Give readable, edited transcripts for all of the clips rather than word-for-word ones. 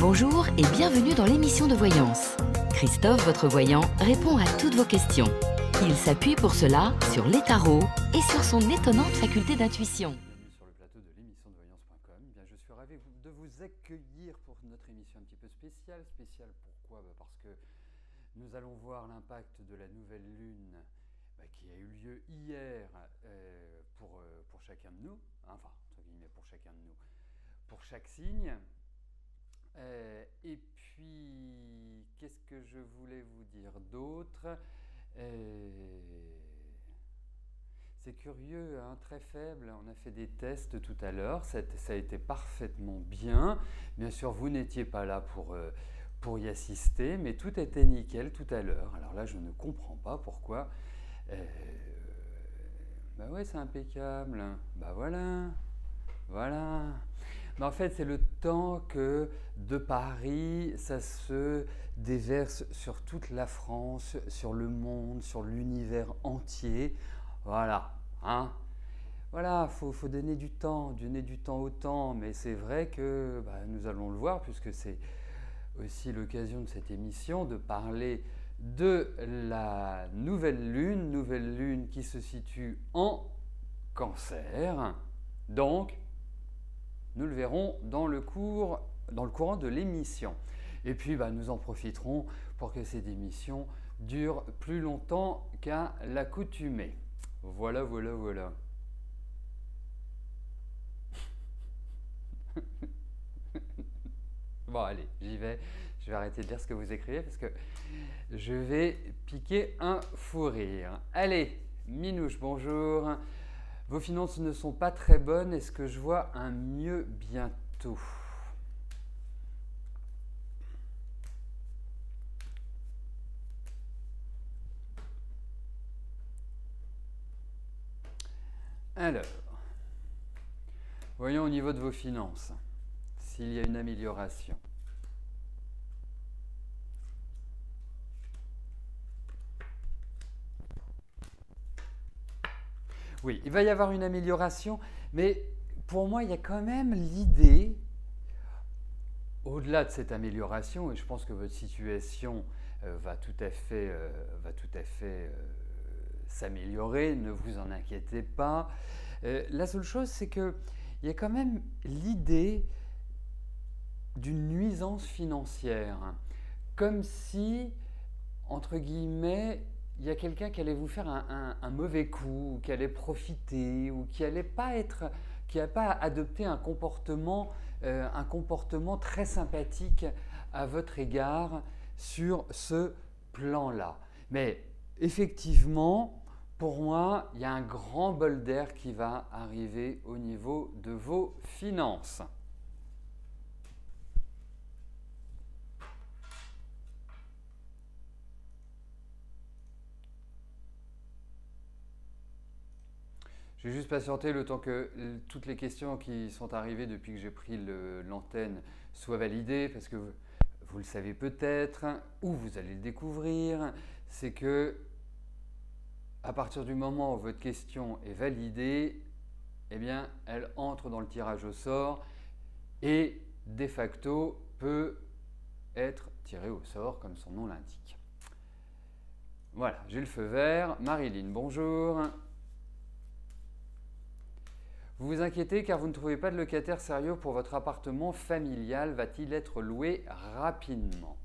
Bonjour et bienvenue dans l'émission de voyance. Christophe, votre voyant, répond à toutes vos questions. Il s'appuie pour cela sur les tarots et sur son étonnante faculté d'intuition. Bienvenue sur le plateau de l'émission de voyance.com. Je suis ravi de vous accueillir pour notre émission un petit peu spéciale. Spéciale pourquoi? Parce que nous allons voir l'impact de la nouvelle lune qui a eu lieu hier pour chacun de nous, enfin, entre guillemets, pour chacun de nous, pour chaque signe. Et puis, qu'est-ce que je voulais vous dire d'autre? C'est curieux, hein, très faible. On a fait des tests tout à l'heure, ça a été parfaitement bien. Bien sûr, vous n'étiez pas là pour y assister, mais tout était nickel tout à l'heure. Alors là, je ne comprends pas pourquoi. Bah ouais, c'est impeccable. Bah voilà. Mais en fait, c'est le temps que de Paris, ça se déverse sur toute la France, sur le monde, sur l'univers entier. Voilà, hein. Voilà, faut donner du temps au temps. Mais c'est vrai que nous allons le voir, puisque c'est aussi l'occasion de cette émission de parler de la nouvelle lune qui se situe en Cancer. Donc, nous le verrons dans le courant de l'émission. Et puis, nous en profiterons pour que cette émission dure plus longtemps qu'à l'accoutumée. Voilà. Bon, allez, j'y vais. Je vais arrêter de lire ce que vous écrivez parce que je vais piquer un fou rire. Allez, Minouche, bonjour. Vos finances ne sont pas très bonnes. Est-ce que je vois un mieux bientôt? Alors, voyons au niveau de vos finances s'il y a une amélioration. Oui, il va y avoir une amélioration, mais pour moi, il y a quand même l'idée, au-delà de cette amélioration, et je pense que votre situation va tout à fait s'améliorer, ne vous en inquiétez pas. La seule chose, c'est qu'il y a quand même l'idée d'une nuisance financière, comme si, entre guillemets, il y a quelqu'un qui allait vous faire un mauvais coup, ou qui allait profiter, ou qui n'allait pas adopter un comportement très sympathique à votre égard sur ce plan-là. Mais effectivement, pour moi, il y a un grand bol d'air qui va arriver au niveau de vos finances. Je vais juste patienter le temps que toutes les questions qui sont arrivées depuis que j'ai pris l'antenne soient validées, parce que vous le savez peut-être, ou vous allez le découvrir, c'est que à partir du moment où votre question est validée, eh bien, elle entre dans le tirage au sort et de facto peut être tirée au sort, comme son nom l'indique. Voilà, j'ai le feu vert. Marilyn, bonjour. Vous vous inquiétez car vous ne trouvez pas de locataire sérieux pour votre appartement familial. Va-t-il être loué rapidement?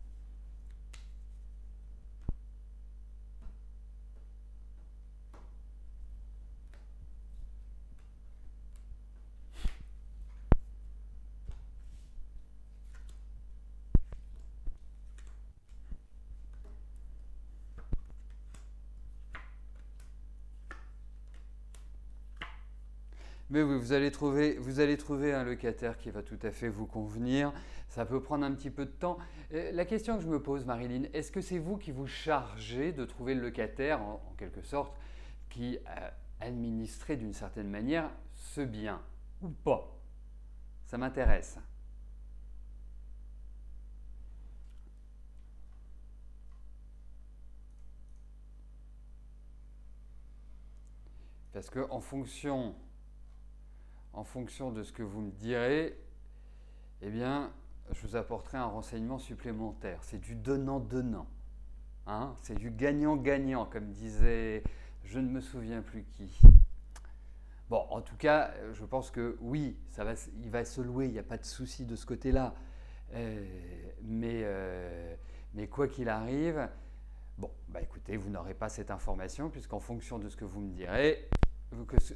Mais oui, vous allez trouver un locataire qui va tout à fait vous convenir. Ça peut prendre un petit peu de temps. La question que je me pose, Marilyn, est-ce que c'est vous qui vous chargez de trouver le locataire, en quelque sorte, qui administrerait d'une certaine manière ce bien ou pas? Ça m'intéresse. Parce qu'en fonction de ce que vous me direz, eh bien, je vous apporterai un renseignement supplémentaire. C'est du donnant-donnant. Hein, c'est du gagnant-gagnant, comme disait, je ne me souviens plus qui. Bon, en tout cas, je pense que oui, il va se louer, il n'y a pas de souci de ce côté-là. Mais quoi qu'il arrive, bon, bah écoutez, vous n'aurez pas cette information, puisqu'en fonction de ce que vous me direz,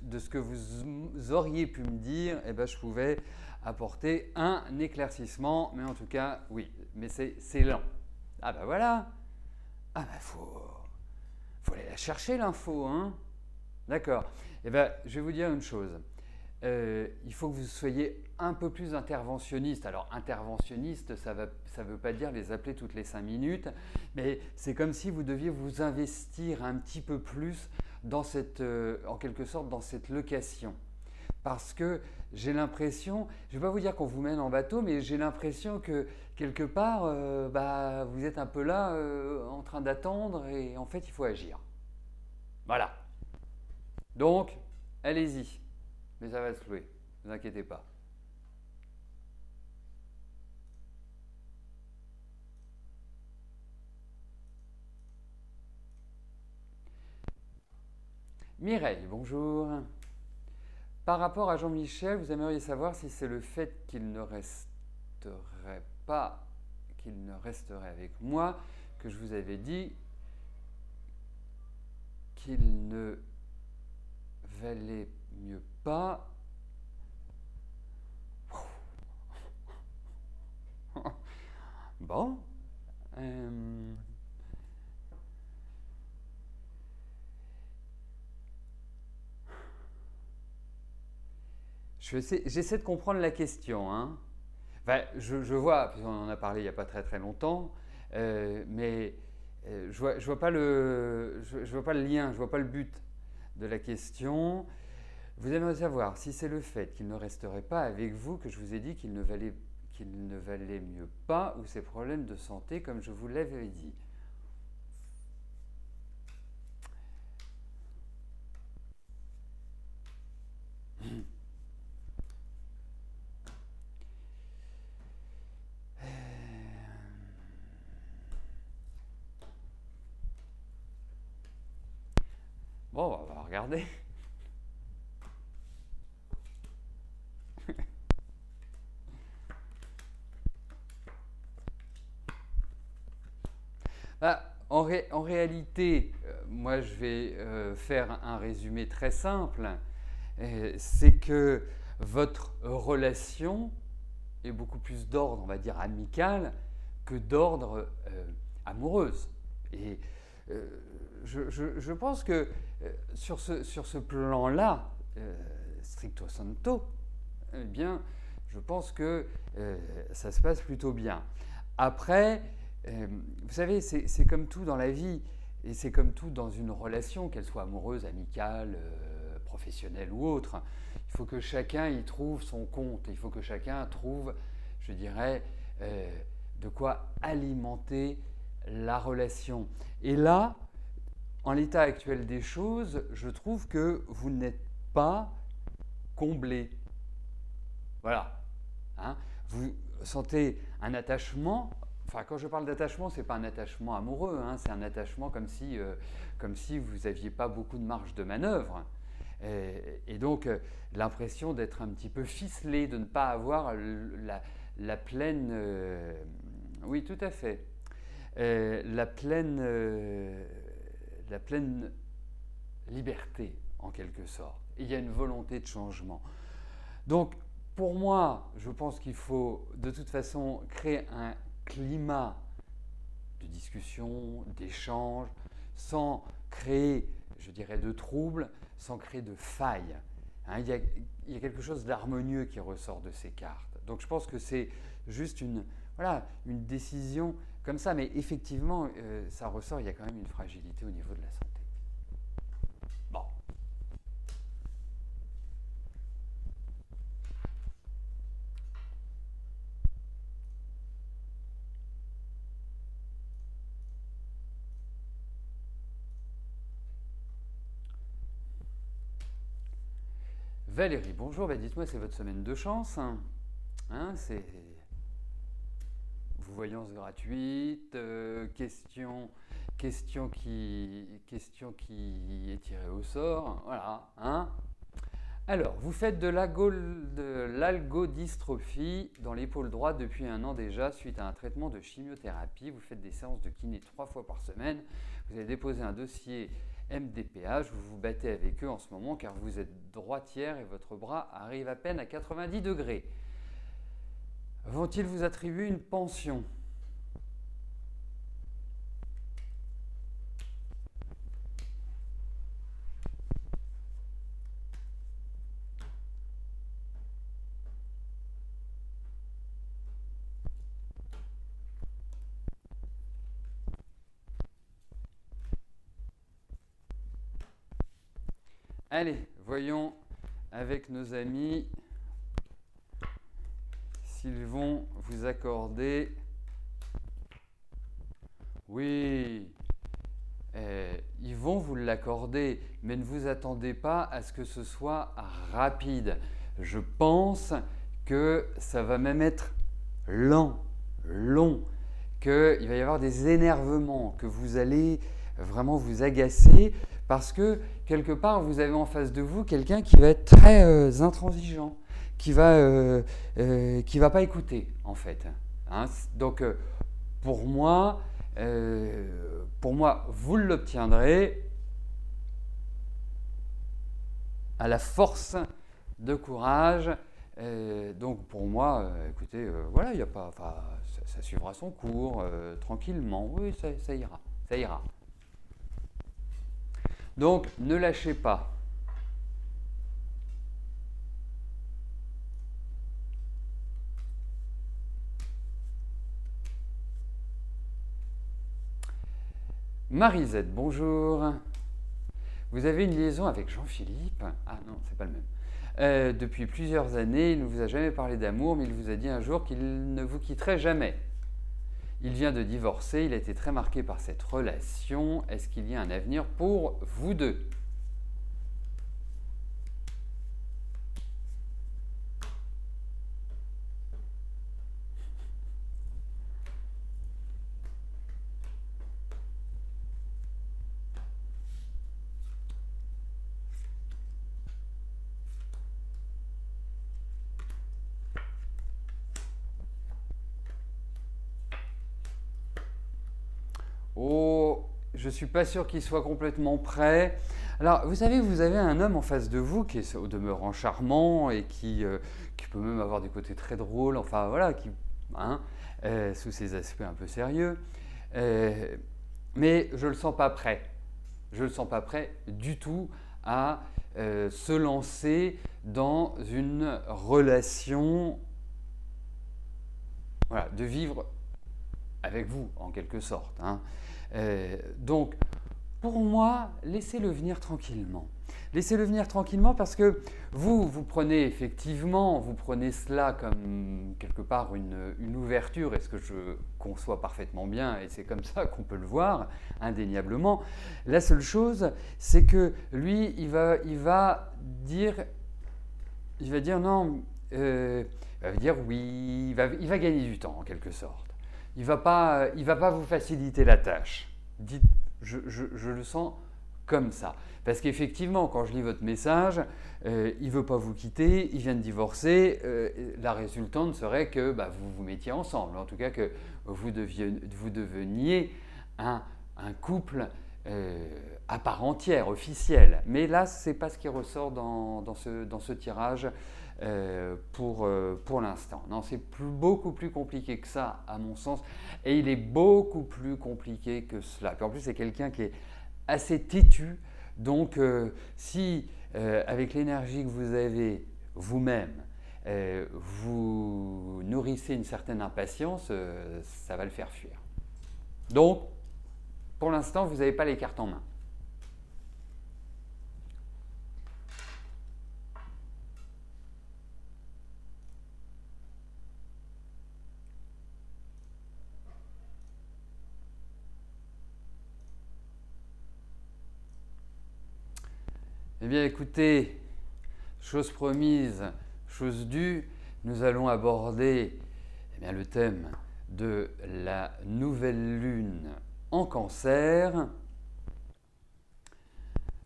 de ce que vous auriez pu me dire, eh ben, je pouvais apporter un éclaircissement. Mais en tout cas, oui, mais c'est lent. Ah ben voilà. Ah ben faut aller la chercher l'info, hein. D'accord. Eh bien, je vais vous dire une chose. Il faut que vous soyez un peu plus interventionniste. Alors, interventionniste, ça ne veut pas dire les appeler toutes les 5 minutes, mais c'est comme si vous deviez vous investir un petit peu plus dans en quelque sorte, dans cette location. Parce que j'ai l'impression, je ne vais pas vous dire qu'on vous mène en bateau, mais j'ai l'impression que quelque part, vous êtes un peu là en train d'attendre et en fait, il faut agir. Voilà. Donc, allez-y. Mais ça va se louer, ne vous inquiétez pas. Mireille, bonjour. Par rapport à Jean-Michel, vous aimeriez savoir si c'est le fait qu'il ne resterait avec moi que je vous avais dit qu'il ne valait mieux pas. Bon. J'essaie de comprendre la question. Hein. Enfin, je vois, puisqu'on en a parlé il n'y a pas très très longtemps, mais je vois pas le lien, je vois pas le but de la question. Vous aimeriez savoir si c'est le fait qu'il ne resterait pas avec vous que je vous ai dit qu'il ne valait mieux pas, ou ses problèmes de santé comme je vous l'avais dit. Bon, on va regarder. En réalité, moi je vais faire un résumé très simple. C'est que votre relation est beaucoup plus d'ordre, on va dire, amical que d'ordre amoureuse. Et je pense que sur ce plan-là, stricto sensu, eh bien, je pense que ça se passe plutôt bien. Après, vous savez, c'est comme tout dans la vie, et c'est comme tout dans une relation, qu'elle soit amoureuse, amicale, professionnelle ou autre. Il faut que chacun y trouve son compte, il faut que chacun trouve, je dirais, de quoi alimenter la relation. Et là, en l'état actuel des choses, je trouve que vous n'êtes pas comblé. Voilà. Hein, vous sentez un attachement. Enfin, quand je parle d'attachement, ce n'est pas un attachement amoureux, hein, c'est un attachement comme si vous n'aviez pas beaucoup de marge de manœuvre. Et donc, l'impression d'être un petit peu ficelé, de ne pas avoir la pleine... oui, tout à fait. La pleine liberté, en quelque sorte. Et il y a une volonté de changement. Donc, pour moi, je pense qu'il faut de toute façon créer un climat de discussion, d'échange, sans créer, je dirais, de troubles, sans créer de failles. Hein, il y a quelque chose d'harmonieux qui ressort de ces cartes. Donc je pense que c'est juste une décision comme ça, mais effectivement, ça ressort, il y a quand même une fragilité au niveau de la santé. Bon. Valérie, bonjour, dites-moi, c'est votre semaine de chance, hein, voyance gratuite, question qui est tirée au sort, voilà. Hein. Alors, vous faites de l'algodystrophie dans l'épaule droite depuis 1 an déjà, suite à un traitement de chimiothérapie. Vous faites des séances de kiné 3 fois par semaine. Vous avez déposé un dossier MDPH. Vous vous battez avec eux en ce moment car vous êtes droitière et votre bras arrive à peine à 90 degrés. Vont-ils vous attribuer une pension ? Allez, voyons avec nos amis s'ils vont vous accorder. Oui, ils vont vous l'accorder, mais ne vous attendez pas à ce que ce soit rapide. Je pense que ça va même être long, qu'il va y avoir des énervements, que vous allez vraiment vous agacer, parce que quelque part, vous avez en face de vous quelqu'un qui va être très intransigeant, qui va pas écouter, en fait. Hein. Donc, pour moi, vous l'obtiendrez à la force de courage. Donc, pour moi, écoutez, voilà, il y a pas, ça suivra son cours tranquillement. Oui, ça ira, ça ira. Donc, ne lâchez pas. Marisette, bonjour. Vous avez une liaison avec Jean-Philippe? Ah non, c'est pas le même. Depuis plusieurs années, il ne vous a jamais parlé d'amour, mais il vous a dit un jour qu'il ne vous quitterait jamais. Il vient de divorcer, il a été très marqué par cette relation. Est-ce qu'il y a un avenir pour vous deux? Oh, je ne suis pas sûr qu'il soit complètement prêt. Alors, vous savez, vous avez un homme en face de vous qui est au demeurant charmant et qui peut même avoir des côtés très drôles, enfin voilà, sous ses aspects un peu sérieux. Mais je ne le sens pas prêt. Je ne le sens pas prêt du tout à se lancer dans une relation, voilà, de vivre avec vous en quelque sorte. Hein. Donc, pour moi, laissez-le venir tranquillement. Laissez-le venir tranquillement parce que vous prenez effectivement, vous prenez cela comme quelque part une ouverture, et ce que je conçois parfaitement bien, et c'est comme ça qu'on peut le voir, indéniablement. La seule chose, c'est que lui, il va dire non, il va dire oui, il va gagner du temps en quelque sorte. Il va pas vous faciliter la tâche. Dites, je le sens comme ça. Parce qu'effectivement, quand je lis votre message, il ne veut pas vous quitter, il vient de divorcer. La résultante serait que vous vous mettiez ensemble. En tout cas, que vous deveniez un couple à part entière, officiel. Mais là, ce n'est pas ce qui ressort dans ce tirage. Pour l'instant. Non, c'est beaucoup plus compliqué que ça, à mon sens, et il est beaucoup plus compliqué que cela. Puis en plus, c'est quelqu'un qui est assez têtu, donc si avec l'énergie que vous avez vous-même, vous nourrissez une certaine impatience, ça va le faire fuir. Donc, pour l'instant, vous n'avez pas les cartes en main. Eh bien, écoutez, chose promise, chose due, nous allons aborder le thème de la nouvelle lune en Cancer.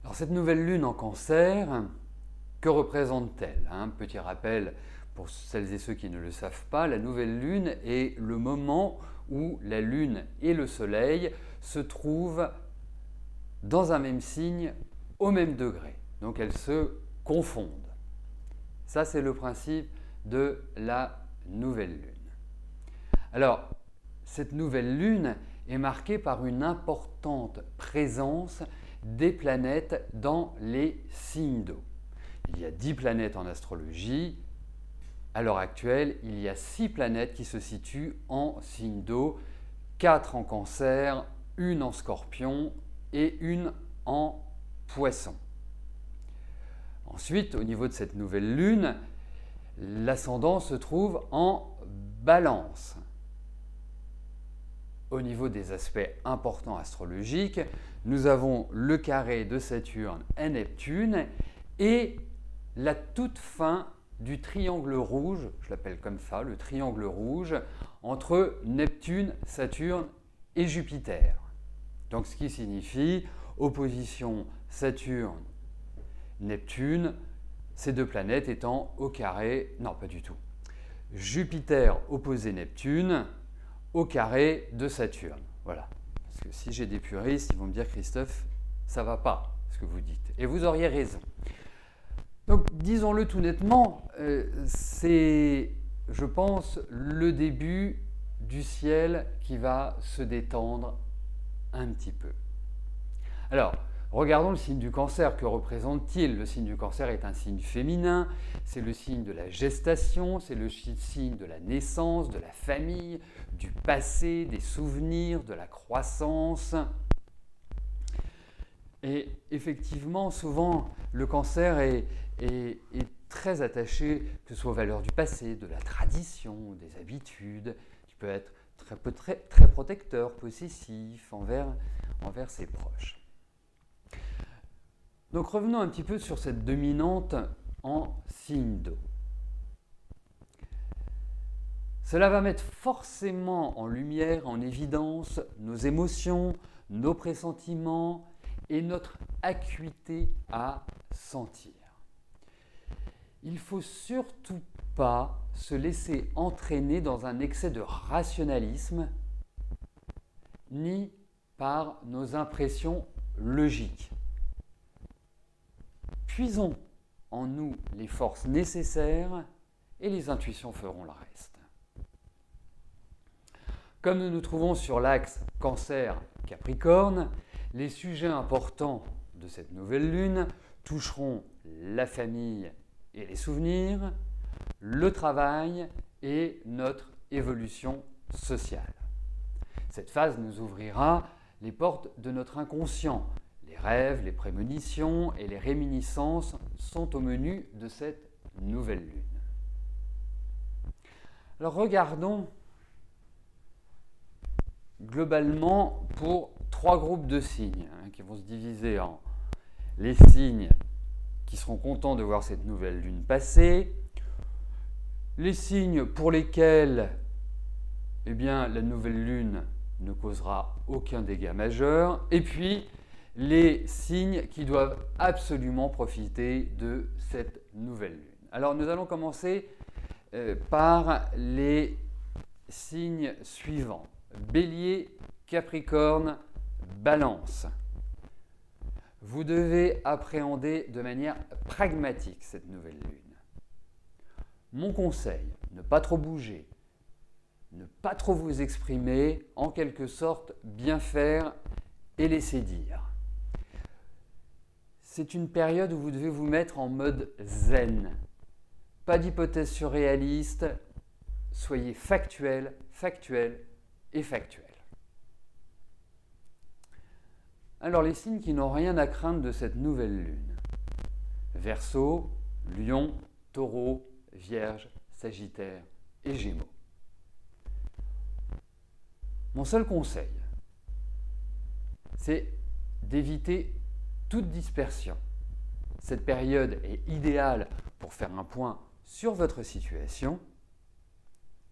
Alors cette nouvelle lune en Cancer, que représente-t-elle? Petit rappel pour celles et ceux qui ne le savent pas, la nouvelle lune est le moment où la lune et le soleil se trouvent dans un même signe au même degré. Donc elles se confondent. Ça, c'est le principe de la nouvelle lune. Alors, cette nouvelle lune est marquée par une importante présence des planètes dans les signes d'eau. Il y a 10 planètes en astrologie. À l'heure actuelle, il y a 6 planètes qui se situent en signe d'eau, 4 en Cancer, 1 en Scorpion et 1 en Poisson. Ensuite, au niveau de cette nouvelle lune, l'ascendant se trouve en Balance. Au niveau des aspects importants astrologiques, nous avons le carré de Saturne et Neptune et la toute fin du triangle rouge, je l'appelle comme ça, le triangle rouge, entre Neptune, Saturne et Jupiter. Donc ce qui signifie opposition Saturne-Neptune, ces deux planètes étant au carré, non pas du tout, Jupiter opposé Neptune au carré de Saturne. Voilà. Parce que si j'ai des puristes, ils vont me dire Christophe, ça ne va pas ce que vous dites. Et vous auriez raison. Donc disons-le tout nettement, c'est, je pense, le début du ciel qui va se détendre un petit peu. Alors, regardons le signe du Cancer. Que représente-t-il? Le signe du Cancer est un signe féminin, c'est le signe de la gestation, c'est le signe de la naissance, de la famille, du passé, des souvenirs, de la croissance. Et effectivement, souvent, le Cancer est très attaché, que ce soit aux valeurs du passé, de la tradition, des habitudes. Il peut être très protecteur, possessif envers ses proches. Donc revenons un petit peu sur cette dominante en signe d'eau. Cela va mettre forcément en lumière, en évidence, nos émotions, nos pressentiments et notre acuité à sentir. Il ne faut surtout pas se laisser entraîner dans un excès de rationalisme ni par nos impressions logiques. Puisons en nous les forces nécessaires et les intuitions feront le reste. Comme nous nous trouvons sur l'axe Cancer-Capricorne, les sujets importants de cette nouvelle lune toucheront la famille et les souvenirs, le travail et notre évolution sociale. Cette phase nous ouvrira les portes de notre inconscient. Les rêves, les prémonitions et les réminiscences sont au menu de cette nouvelle lune. Alors regardons globalement pour 3 groupes de signes qui vont se diviser en les signes qui seront contents de voir cette nouvelle lune passer, les signes pour lesquels la nouvelle lune ne causera aucun dégât majeur, et puis les signes qui doivent absolument profiter de cette nouvelle lune. Alors nous allons commencer par les signes suivants. Bélier, Capricorne, Balance. Vous devez appréhender de manière pragmatique cette nouvelle lune. Mon conseil, ne pas trop bouger, ne pas trop vous exprimer, en quelque sorte bien faire et laisser dire. C'est une période où vous devez vous mettre en mode zen. Pas d'hypothèse surréaliste, soyez factuel et factuel. Alors les signes qui n'ont rien à craindre de cette nouvelle lune. Verseau, Lion, Taureau, Vierge, Sagittaire et Gémeaux. Mon seul conseil, c'est d'éviter toute dispersion. Cette période est idéale pour faire un point sur votre situation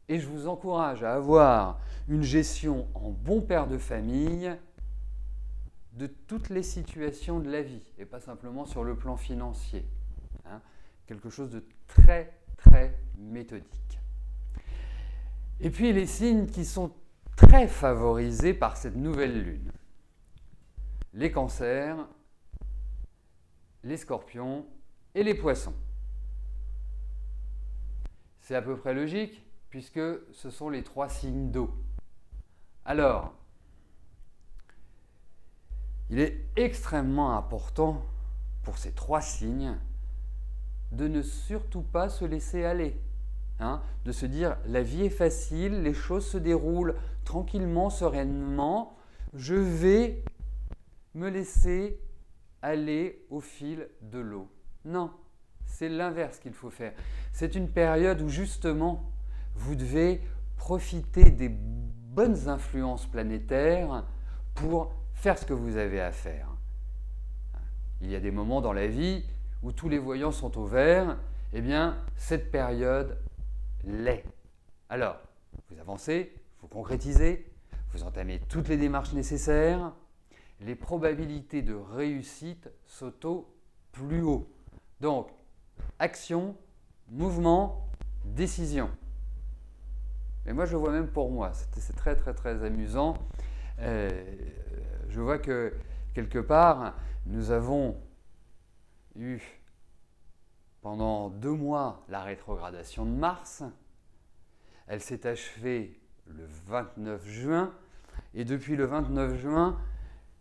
Et je vous encourage à avoir une gestion en bon père de famille de toutes les situations de la vie, et pas simplement sur le plan financier. Hein. Quelque chose de très, très méthodique. Et puis les signes qui sont très favorisés par cette nouvelle lune. Les cancers, les scorpions et les poissons. C'est à peu près logique puisque ce sont les 3 signes d'eau. Alors, il est extrêmement important pour ces 3 signes de ne surtout pas se laisser aller. Hein, de se dire la vie est facile, les choses se déroulent tranquillement, sereinement, je vais me laisser aller au fil de l'eau. Non, c'est l'inverse qu'il faut faire. C'est une période où justement vous devez profiter des bonnes influences planétaires pour faire ce que vous avez à faire. Il y a des moments dans la vie où tous les voyants sont au vert, eh bien cette période l'est. Alors, vous avancez, vous concrétisez, vous entamez toutes les démarches nécessaires, les probabilités de réussite sautent plus haut. Donc, action, mouvement, décision. Et moi, je le vois même pour moi, c'est très très très amusant. Je vois que quelque part, nous avons eu pendant 2 mois la rétrogradation de Mars. Elle s'est achevée le 29 juin et depuis le 29 juin,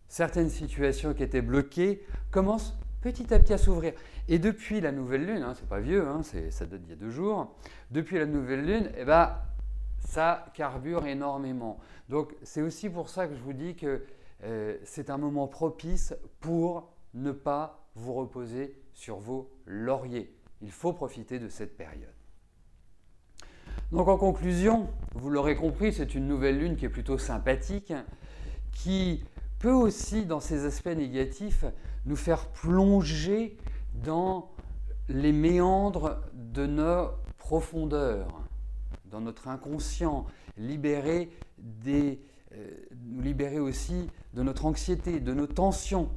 certaines situations qui étaient bloquées commencent petit à petit à s'ouvrir. Et depuis la nouvelle lune, hein, c'est pas vieux, hein, ça date d'il y a 2 jours, depuis la nouvelle lune, eh ben, ça carbure énormément. Donc c'est aussi pour ça que je vous dis que c'est un moment propice pour ne pas vous reposer sur vos lauriers. Il faut profiter de cette période. Donc en conclusion, vous l'aurez compris, c'est une nouvelle lune qui est plutôt sympathique, qui peut aussi, dans ses aspects négatifs, nous faire plonger dans les méandres de nos profondeurs, dans notre inconscient, nous libérer aussi de notre anxiété, de nos tensions.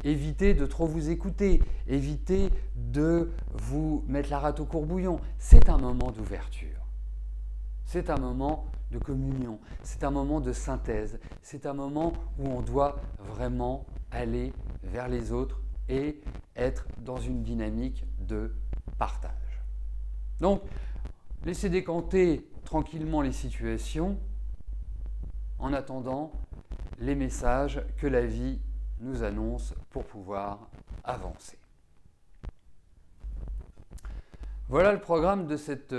Évitez de trop vous écouter, évitez de vous mettre la rate au courbouillon. C'est un moment d'ouverture, c'est un moment de communion, c'est un moment de synthèse, c'est un moment où on doit vraiment aller vers les autres et être dans une dynamique de partage. Donc, laissez décanter tranquillement les situations en attendant les messages que la vie nous annonce pour pouvoir avancer. Voilà le programme de cette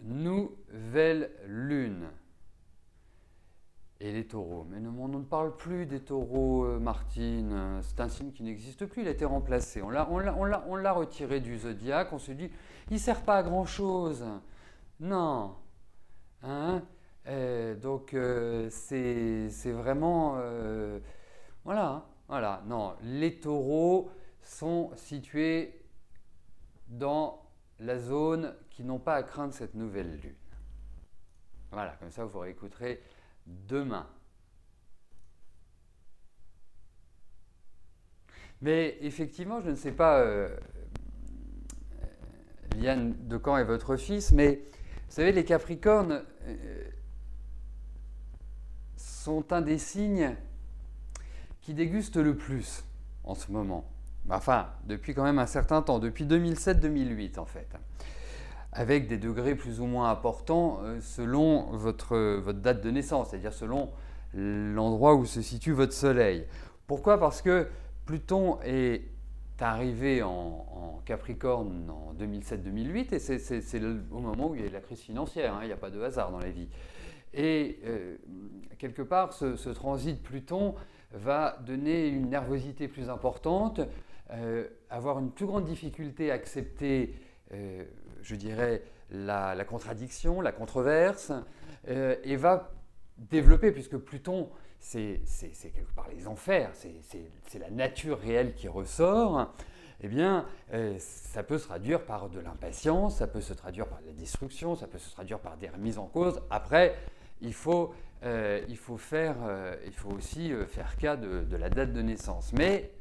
nouvelle lune. Et les taureaux, mais on ne parle plus des taureaux, Martine, c'est un signe qui n'existe plus, il a été remplacé. On l'a retiré du zodiaque, on se dit, il ne sert pas à grand chose. Non. Hein? Donc c'est vraiment... voilà. Non, les taureaux sont situés dans la zone qui n'ont pas à craindre cette nouvelle lune. Voilà, comme ça vous réécouterez demain. Mais effectivement, je ne sais pas, Liane, de quand est votre fils, mais vous savez, les Capricornes sont un des signes qui dégustent le plus en ce moment. Enfin, depuis quand même un certain temps, depuis 2007-2008 en fait, avec des degrés plus ou moins importants selon votre date de naissance, c'est-à-dire selon l'endroit où se situe votre soleil. Pourquoi? Parce que Pluton est arrivé en Capricorne en 2007-2008 et c'est au moment où il y a eu la crise financière, hein, il n'y a pas de hasard dans la vie. Et quelque part, ce transit Pluton va donner une nervosité plus importante, avoir une plus grande difficulté à accepter, je dirais, la contradiction, la controverse, et va développer, puisque Pluton, c'est quelque part les enfers, c'est la nature réelle qui ressort, eh bien, ça peut se traduire par de l'impatience, ça peut se traduire par de la destruction, ça peut se traduire par des remises en cause. Après, il faut aussi faire cas de la date de naissance. Mais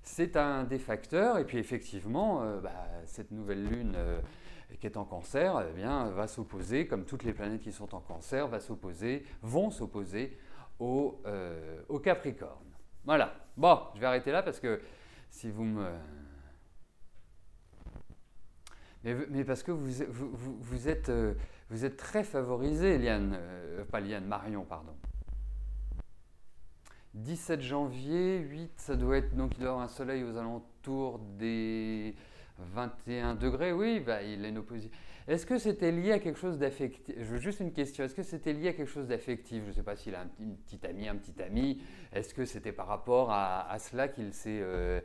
c'est un des facteurs, et puis effectivement, cette nouvelle lune qui est en cancer, eh bien, va s'opposer, comme toutes les planètes qui sont en cancer, vont s'opposer au Capricorne. Voilà. Bon, je vais arrêter là parce que si vous me... Mais parce que vous êtes très favorisé, Marion, pardon. 17 janvier, 8, ça doit être, donc il doit y avoir un soleil aux alentours des 21 degrés, oui, il a une opposition. Est-ce que c'était lié à quelque chose d'affectif? Je veux juste une question, est-ce que c'était lié à quelque chose d'affectif? Je ne sais pas s'il a une petite amie, un petit ami, est-ce que c'était par rapport à cela qu'il s'est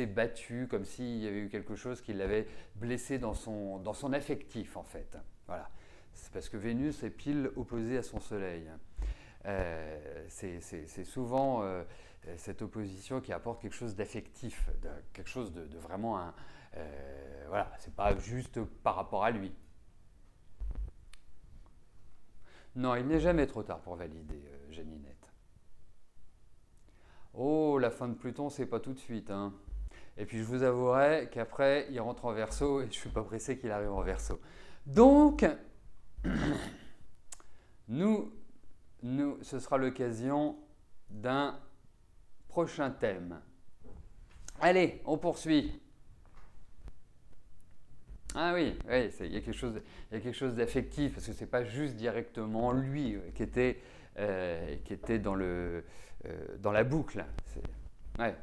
battu, comme s'il y avait eu quelque chose qui l'avait blessé dans son affectif en fait. Voilà. C'est parce que Vénus est pile opposée à son soleil. C'est souvent cette opposition qui apporte quelque chose d'affectif, quelque chose de vraiment voilà, c'est pas juste par rapport à lui. Non, il n'est jamais trop tard pour valider, Janinette. Oh, la fin de Pluton, c'est pas tout de suite, hein. Et puis je vous avouerai qu'après, il rentre en Verseau et je suis pas pressé qu'il arrive en Verseau. Donc, ce sera l'occasion d'un prochain thème. Allez, on poursuit. Ah oui, il y a quelque chose d'affectif, parce que ce n'est pas juste directement lui qui était dans la boucle. Ouais.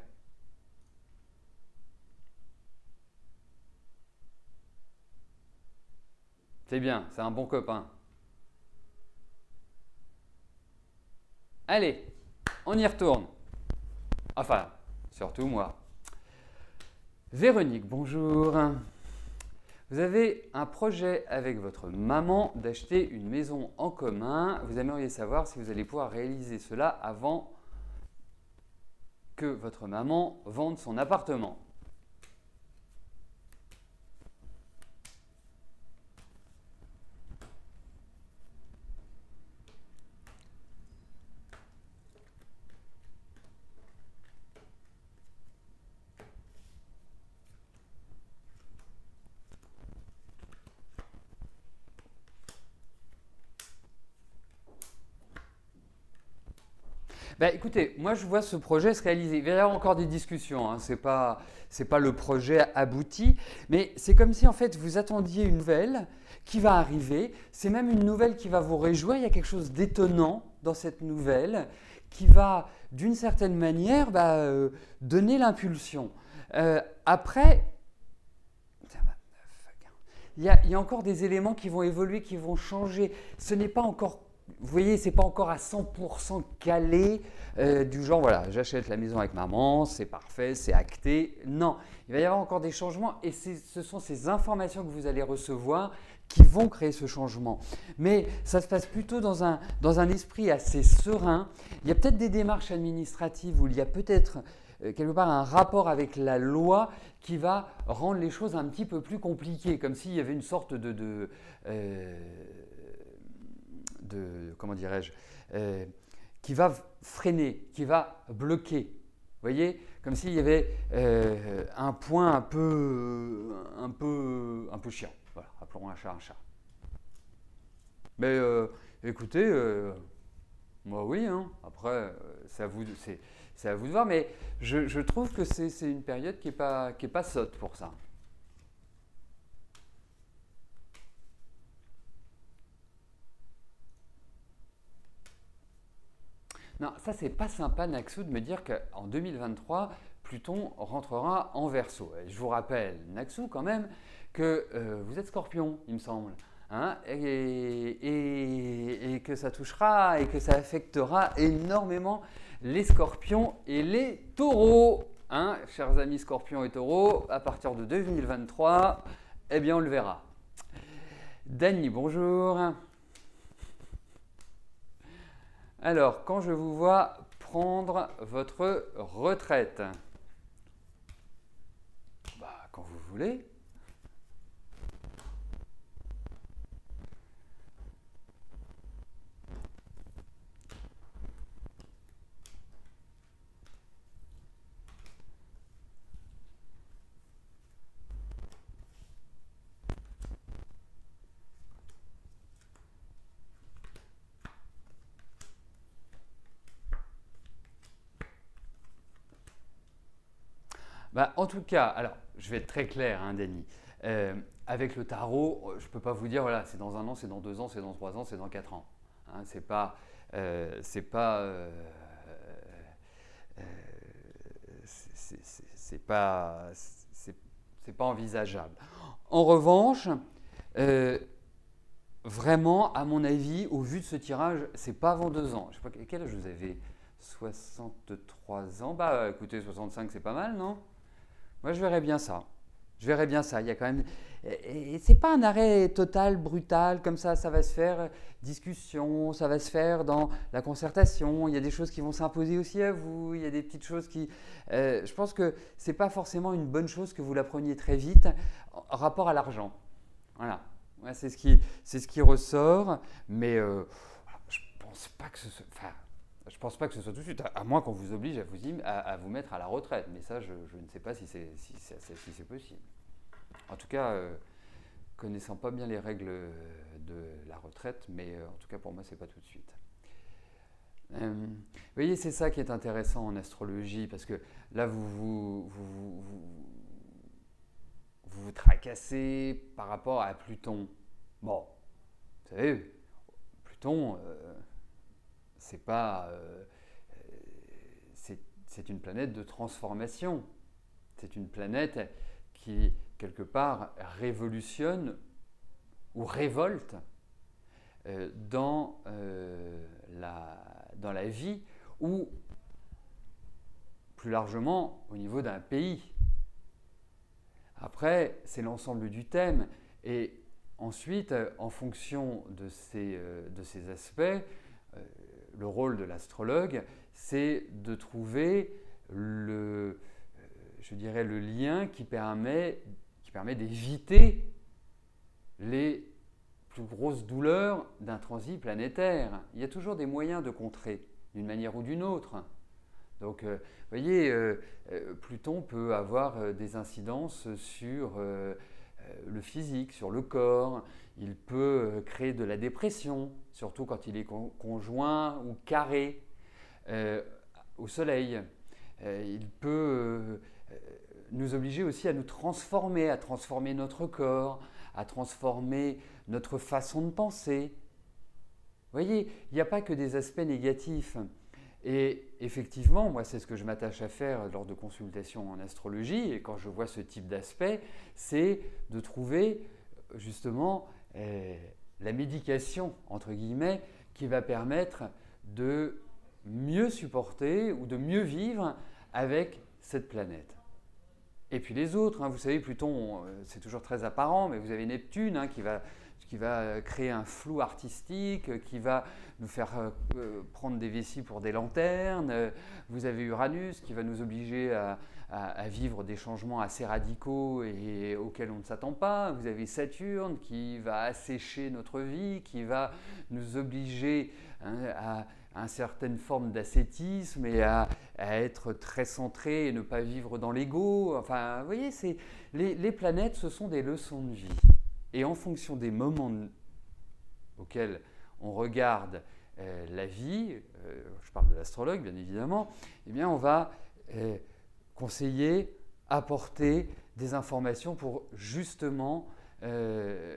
C'est bien, c'est un bon copain. Allez, on y retourne. Enfin, surtout moi. Véronique, bonjour. Vous avez un projet avec votre maman d'acheter une maison en commun. Vous aimeriez savoir si vous allez pouvoir réaliser cela avant que votre maman vende son appartement. Écoutez, moi je vois ce projet se réaliser. Il va y avoir encore des discussions, hein. C'est pas le projet abouti, mais c'est comme si en fait vous attendiez une nouvelle qui va arriver. C'est même une nouvelle qui va vous réjouir. Il y a quelque chose d'étonnant dans cette nouvelle qui va d'une certaine manière donner l'impulsion. Après, il y a encore des éléments qui vont évoluer, qui vont changer. Ce n'est pas encore... Vous voyez, ce n'est pas encore à 100% calé, du genre, voilà, j'achète la maison avec maman, c'est parfait, c'est acté. Non, il va y avoir encore des changements et ce sont ces informations que vous allez recevoir qui vont créer ce changement. Mais ça se passe plutôt dans un esprit assez serein. Il y a peut-être des démarches administratives où il y a peut-être quelque part un rapport avec la loi qui va rendre les choses un petit peu plus compliquées, comme s'il y avait une sorte comment dirais-je, qui va freiner, qui va bloquer. Vous voyez, comme s'il y avait un point un peu chiant. Voilà, appelons un chat un chat. Mais écoutez, moi oui, hein. Après, c'est à vous de voir, mais je trouve que c'est une période qui est pas sotte pour ça. Non, ça c'est pas sympa, Naxou, de me dire qu'en 2023, Pluton rentrera en Verseau. Je vous rappelle, Naxou, quand même, que vous êtes Scorpion, il me semble, hein, et que ça touchera et que ça affectera énormément les Scorpions et les Taureaux. Hein, chers amis Scorpions et Taureaux, à partir de 2023, eh bien on le verra. Dany, bonjour. Alors, quand je vous vois prendre votre retraite, voulez. Bah, en tout cas, alors je vais être très clair, hein, Denis. Avec le tarot, je ne peux pas vous dire, voilà, c'est dans 1 an, c'est dans 2 ans, c'est dans 3 ans, c'est dans 4 ans. Hein, c'est pas, c'est pas, c'est pas envisageable. En revanche, vraiment, à mon avis, au vu de ce tirage, c'est pas avant 2 ans. Je sais pas quel âge vous avez. 63 ans. Bah, écoutez, 65, c'est pas mal, non? Moi, je verrais bien ça. Je verrais bien ça. Il y a quand même. Et c'est pas un arrêt total, brutal, comme ça va se faire discussion, ça va se faire dans la concertation. Il y a des choses qui vont s'imposer aussi à vous. Il y a des petites choses qui. Je pense que c'est pas forcément une bonne chose que vous la preniez très vite en rapport à l'argent. Voilà. Ouais, c'est ce qui ressort. Mais je pense pas que ce soit. Enfin, je ne pense pas que ce soit tout de suite, à moins qu'on vous oblige à vous mettre à la retraite. Mais ça, je ne sais pas si c'est possible. En tout cas, connaissant pas bien les règles de la retraite, mais en tout cas pour moi, ce n'est pas tout de suite. Vous voyez, c'est ça qui est intéressant en astrologie, parce que là, vous tracassez par rapport à Pluton. Bon, vous savez, Pluton... c'est une planète de transformation. C'est une planète qui, quelque part, révolutionne ou révolte dans la vie ou, plus largement, au niveau d'un pays. Après, c'est l'ensemble du thème. Et ensuite, en fonction de ces aspects, le rôle de l'astrologue, c'est de trouver le lien qui permet d'éviter les plus grosses douleurs d'un transit planétaire. Il y a toujours des moyens de contrer, d'une manière ou d'une autre. Donc, vous voyez, Pluton peut avoir des incidences sur le physique, sur le corps. Il peut créer de la dépression, surtout quand il est conjoint ou carré au Soleil. Il peut nous obliger aussi à nous transformer, à transformer notre corps, à transformer notre façon de penser. Vous voyez, il n'y a pas que des aspects négatifs. Et effectivement, moi, c'est ce que je m'attache à faire lors de consultations en astrologie, et quand je vois ce type d'aspect, c'est de trouver justement la médication, entre guillemets, qui va permettre de mieux supporter ou de mieux vivre avec cette planète. Et puis les autres, hein, vous savez, Pluton, c'est toujours très apparent, mais vous avez Neptune qui va créer un flou artistique, qui va nous faire prendre des vessies pour des lanternes. Vous avez Uranus qui va nous obliger à vivre des changements assez radicaux et auxquels on ne s'attend pas. Vous avez Saturne qui va assécher notre vie, qui va nous obliger à une certaine forme d'ascétisme et à être très centré et ne pas vivre dans l'ego. Enfin, vous voyez, les planètes, ce sont des leçons de vie. Et en fonction des moments auxquels on regarde la vie, je parle de l'astrologue bien évidemment, eh bien on va conseiller, apporter des informations pour justement eh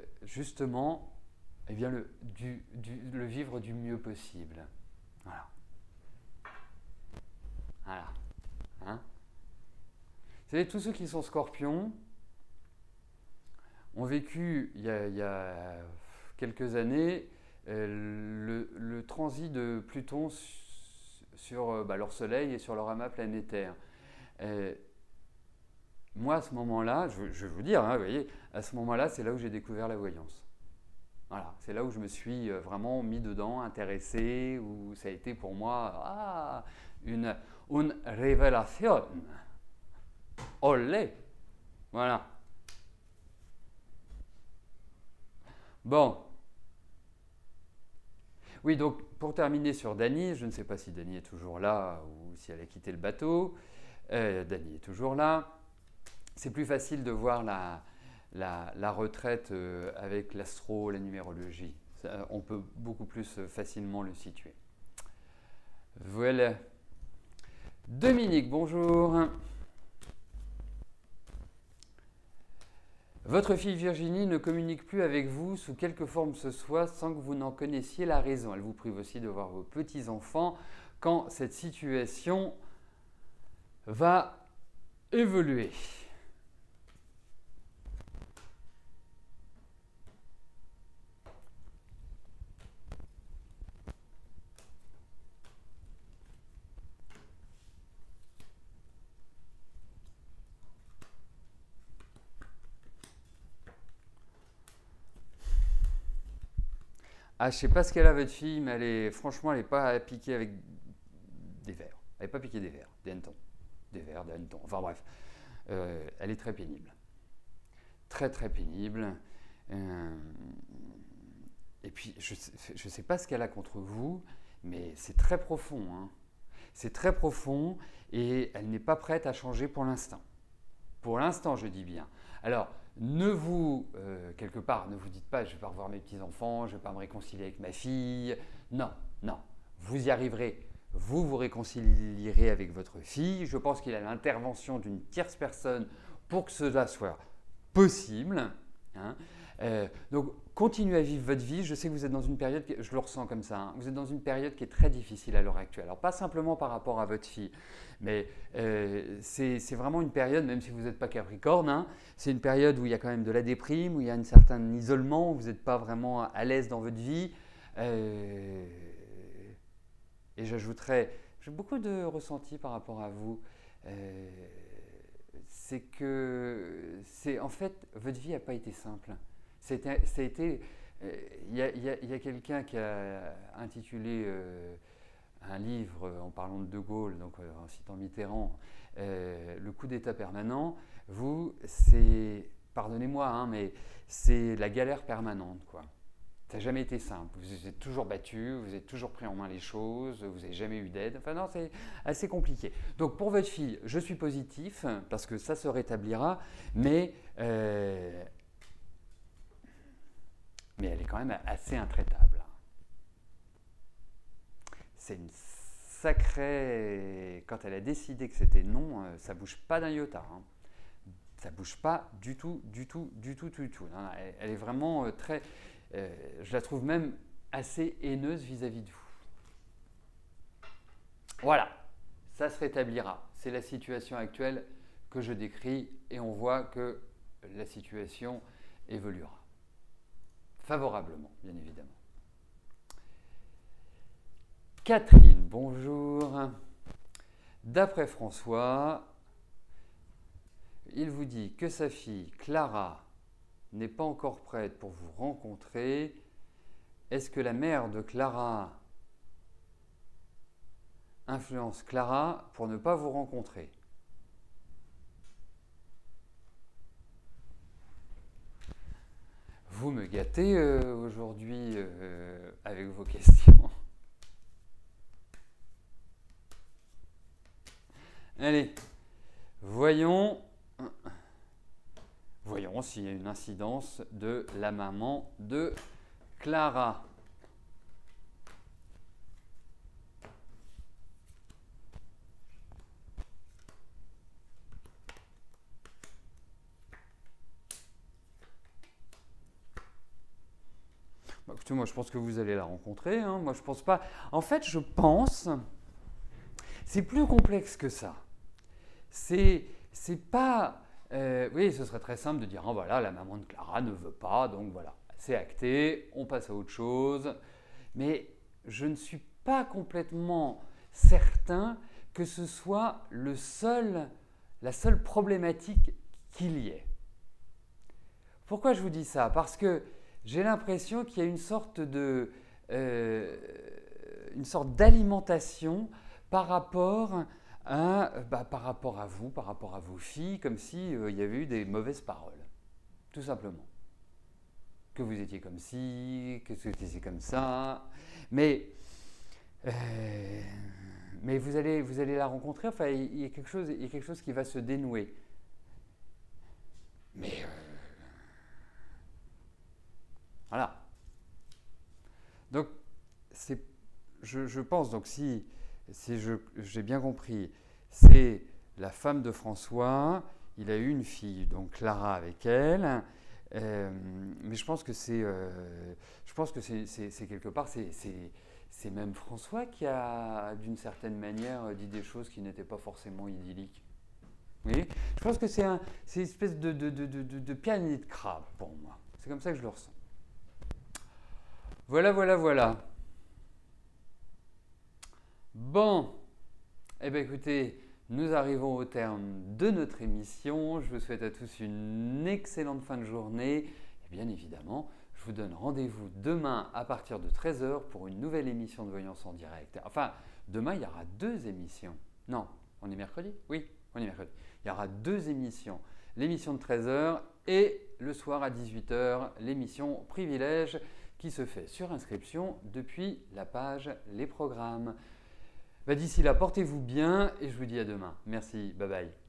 bien le vivre du mieux possible. Voilà. Voilà. Hein? Vous savez, tous ceux qui sont scorpions ont vécu il y a quelques années le transit de Pluton sur leur Soleil et sur leur amas planétaire. Moi, à ce moment-là, je vais vous dire, hein, vous voyez, à ce moment-là, c'est là où j'ai découvert la voyance. Voilà, c'est là où je me suis vraiment mis dedans, intéressé, où ça a été pour moi une révélation. Olé! Voilà. Bon. Oui, donc pour terminer sur Dany, je ne sais pas si Dany est toujours là ou si elle a quitté le bateau. Dany est toujours là. C'est plus facile de voir la retraite avec l'astro, la numérologie. On peut beaucoup plus facilement le situer. Voilà. Dominique, bonjour. Votre fille Virginie ne communique plus avec vous sous quelque forme que ce soit sans que vous n'en connaissiez la raison. Elle vous prive aussi de voir vos petits-enfants quand cette situation va évoluer. Ah, je ne sais pas ce qu'elle a, votre fille, mais franchement, elle n'est pas piquée avec des vers. Elle n'est pas piquée des vers, des hannetons. Des vers, des hannetons. Enfin bref, elle est très pénible. Très, très pénible. Et puis, je ne sais pas ce qu'elle a contre vous, mais c'est très profond. Hein. C'est très profond et elle n'est pas prête à changer pour l'instant. Pour l'instant, je dis bien. Alors, quelque part, ne vous dites pas, je ne vais pas revoir mes petits-enfants, je ne vais pas me réconcilier avec ma fille. Non, non, vous y arriverez. Vous vous réconcilierez avec votre fille. Je pense qu'il y a l'intervention d'une tierce personne pour que cela soit possible. Hein. Donc, continuez à vivre votre vie. Je sais que vous êtes dans une période, je le ressens comme ça, hein, vous êtes dans une période qui est très difficile à l'heure actuelle. Alors, pas simplement par rapport à votre fille, mais c'est vraiment une période, même si vous n'êtes pas Capricorne, hein, c'est une période où il y a quand même de la déprime, où il y a un certain isolement, où vous n'êtes pas vraiment à l'aise dans votre vie. Et j'ajouterais, j'ai beaucoup de ressentis par rapport à vous. C'est que, en fait, votre vie n'a pas été simple. Il y a quelqu'un qui a intitulé un livre en parlant de De Gaulle, donc en citant Mitterrand, Le coup d'État permanent. Vous, pardonnez-moi, hein, mais c'est la galère permanente, quoi. Ça n'a jamais été simple. Vous vous êtes toujours battu, vous avez toujours pris en main les choses, vous n'avez jamais eu d'aide. Enfin non, c'est assez compliqué. Donc pour votre fille, je suis positif parce que ça se rétablira, mais elle est quand même assez intraitable. C'est une sacrée... Quand elle a décidé que c'était non, ça ne bouge pas d'un iota. Hein. Ça ne bouge pas du tout, du tout, du tout, du tout. Non, elle est vraiment très... je la trouve même assez haineuse vis-à-vis de vous. Voilà, ça se rétablira. C'est la situation actuelle que je décris et on voit que la situation évoluera. Favorablement, bien évidemment. Catherine, bonjour. D'après François, il vous dit que sa fille Clara n'est pas encore prête pour vous rencontrer. Est-ce que la mère de Clara influence Clara pour ne pas vous rencontrer? Vous me gâtez aujourd'hui avec vos questions. Allez, voyons s'il y a une incidence de la maman de Clara. Bah, écoutez, moi je pense que vous allez la rencontrer. Hein. Moi je pense pas. En fait, je pense. C'est plus complexe que ça. C'est pas. Oui, ce serait très simple de dire, oh, voilà, la maman de Clara ne veut pas, donc voilà, c'est acté, on passe à autre chose. Mais je ne suis pas complètement certain que ce soit la seule problématique qu'il y ait. Pourquoi je vous dis ça? Parce que j'ai l'impression qu'il y a une sorte d'alimentation par rapport à vous, par rapport à vos filles, comme s'il y avait eu des mauvaises paroles, tout simplement. que vous étiez comme ci, que vous étiez comme ça. Mais vous allez la rencontrer, enfin, il y a quelque chose qui va se dénouer. Mais voilà. Donc, je pense, donc si j'ai bien compris, c'est la femme de François, il a eu une fille, donc Clara avec elle, mais je pense que c'est quelque part, c'est même François qui a, d'une certaine manière, dit des choses qui n'étaient pas forcément idylliques. Oui, je pense que c'est une espèce de pied de crabe pour moi. C'est comme ça que je le ressens. Voilà. Bon, eh bien écoutez, nous arrivons au terme de notre émission. Je vous souhaite à tous une excellente fin de journée. Et bien évidemment, je vous donne rendez-vous demain à partir de 13 h pour une nouvelle émission de Voyance en direct. Enfin, demain, il y aura 2 émissions. Non, on est mercredi? Oui, on est mercredi. Il y aura 2 émissions. L'émission de 13 h et le soir à 18 h, l'émission Privilège qui se fait sur inscription depuis la page Les Programmes. D'ici là, portez-vous bien et je vous dis à demain. Merci, bye bye.